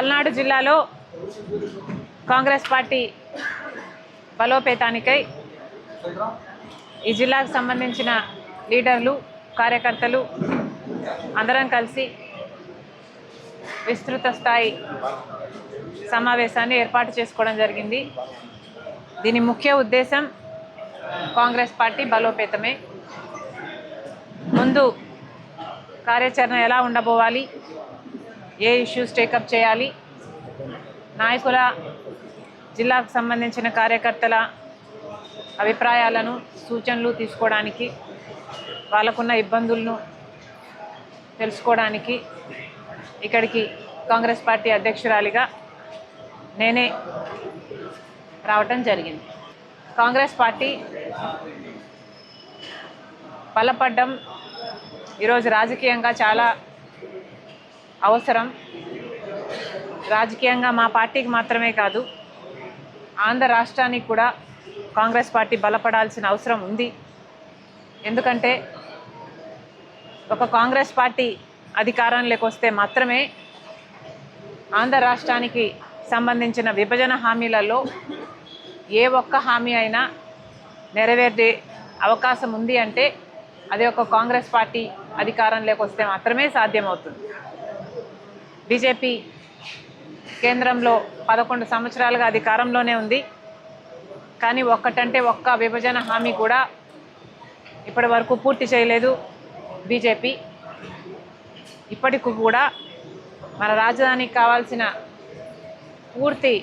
పల్నాడు జిల్లాలో కాంగ్రెస్ పార్టీ బలోపేతానికై ఈ జిల్లాకు సంబంధించిన లీడర్లు కార్యకర్తలు అందరం కలిసి విస్తృత స్థాయి సమావేశాన్ని ఏర్పాటు చేసుకోవడం జరిగింది. దీని ముఖ్య ఉద్దేశం కాంగ్రెస్ పార్టీ బలోపేతమే. ముందు కార్యాచరణ ఎలా ఉండబోవాలి, ఏ ఇష్యూస్ టేకప్ చేయాలి, నాయకుల జిల్లాకు సంబంధించిన కార్యకర్తల అభిప్రాయాలను సూచనలు తీసుకోవడానికి, వాళ్ళకున్న ఇబ్బందులను తెలుసుకోవడానికి ఇక్కడికి కాంగ్రెస్ పార్టీ అధ్యక్షురాలిగా నేనే రావటం జరిగింది. కాంగ్రెస్ పార్టీ బలపడ్డం ఈరోజు రాజకీయంగా చాలా అవసరం. రాజకీయంగా మా పార్టీకి మాత్రమే కాదు, ఆంధ్ర రాష్ట్రానికి కూడా కాంగ్రెస్ పార్టీ బలపడాల్సిన అవసరం ఉంది. ఎందుకంటే ఒక కాంగ్రెస్ పార్టీ అధికారంలోకి వస్తే మాత్రమే ఆంధ్ర రాష్ట్రానికి సంబంధించిన విభజన హామీలలో ఏ ఒక్క హామీ అయినా నెరవేర్చే అవకాశం ఉంది అంటే అది ఒక కాంగ్రెస్ పార్టీ అధికారంలోకి వస్తే మాత్రమే సాధ్యమవుతుంది. బీజేపీ కేంద్రంలో 11 సంవత్సరాలుగా అధికారంలోనే ఉంది, కానీ ఒక్క విభజన హామీ కూడా ఇప్పటి వరకు పూర్తి చేయలేదు బీజేపీ. ఇప్పటికి కూడా మన రాజధానికి కావాల్సిన పూర్తి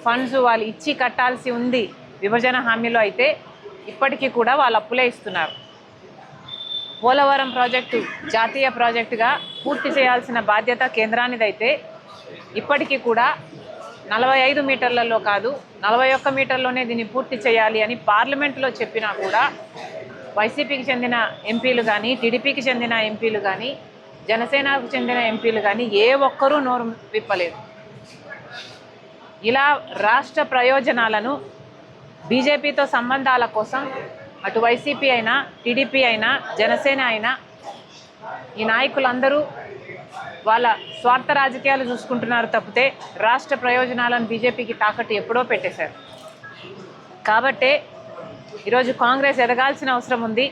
ఫండ్స్ వాళ్ళు ఇచ్చి కట్టాల్సి ఉంది విభజన హామీలో. అయితే ఇప్పటికీ కూడా వాళ్ళు అప్పులే ఇస్తున్నారు. పోలవరం ప్రాజెక్టు జాతీయ ప్రాజెక్టుగా పూర్తి చేయాల్సిన బాధ్యత కేంద్రానిదైతే ఇప్పటికీ కూడా 45 మీటర్లలో కాదు 41 మీటర్లోనే దీన్ని పూర్తి చేయాలి అని పార్లమెంటులో చెప్పినా కూడా వైసీపీకి చెందిన ఎంపీలు కానీ, టీడీపీకి చెందిన ఎంపీలు కానీ, జనసేనకు చెందిన ఎంపీలు కానీ ఏ ఒక్కరూ నోరు విప్పలేదు. ఇలా రాష్ట్ర ప్రయోజనాలను బీజేపీతో సంబంధాల కోసం అటు వైసీపీ అయినా, టీడీపీ అయినా, జనసేన అయినా ఈ నాయకులందరూ వాళ్ళ స్వార్థ రాజకీయాలు చూసుకుంటున్నారు తప్పితే రాష్ట్ర ప్రయోజనాలను బీజేపీకి తాకట్టు ఎప్పుడో పెట్టేశారు. కాబట్టే ఈరోజు కాంగ్రెస్ ఎదగాల్సిన అవసరం ఉంది.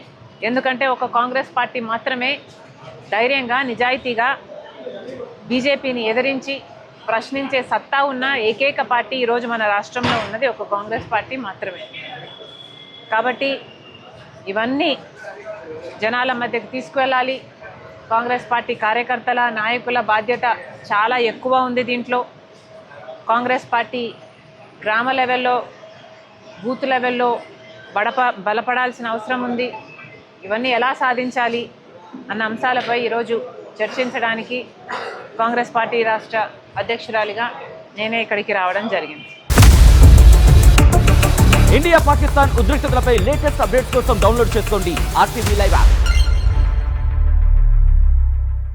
ఎందుకంటే ఒక కాంగ్రెస్ పార్టీ మాత్రమే ధైర్యంగా, నిజాయితీగా బీజేపీని ఎదిరించి ప్రశ్నించే సత్తా ఉన్న ఏకైక పార్టీ ఈరోజు మన రాష్ట్రంలో ఉన్నది ఒక కాంగ్రెస్ పార్టీ మాత్రమే. కాబట్టి ఇవన్నీ జనాల మధ్యకు తీసుకువెళ్ళాలి. కాంగ్రెస్ పార్టీ కార్యకర్తల, నాయకుల బాధ్యత చాలా ఎక్కువ ఉంది దీంట్లో. కాంగ్రెస్ పార్టీ గ్రామ లెవెల్లో, బూత్ లెవెల్లో బలపడాల్సిన అవసరం ఉంది. ఇవన్నీ ఎలా సాధించాలి అన్న అంశాలపై ఈరోజు చర్చించడానికి కాంగ్రెస్ పార్టీ రాష్ట్ర అధ్యక్షురాలిగా నేనే ఇక్కడికి రావడం జరిగింది. ఇండియా పాకిస్తాన్ ఉద్రిక్తతలపై లేటెస్ట్ అప్డేట్స్ కోసం డౌన్లోడ్ చేసుకోండి RTV లైవ్ యాప్.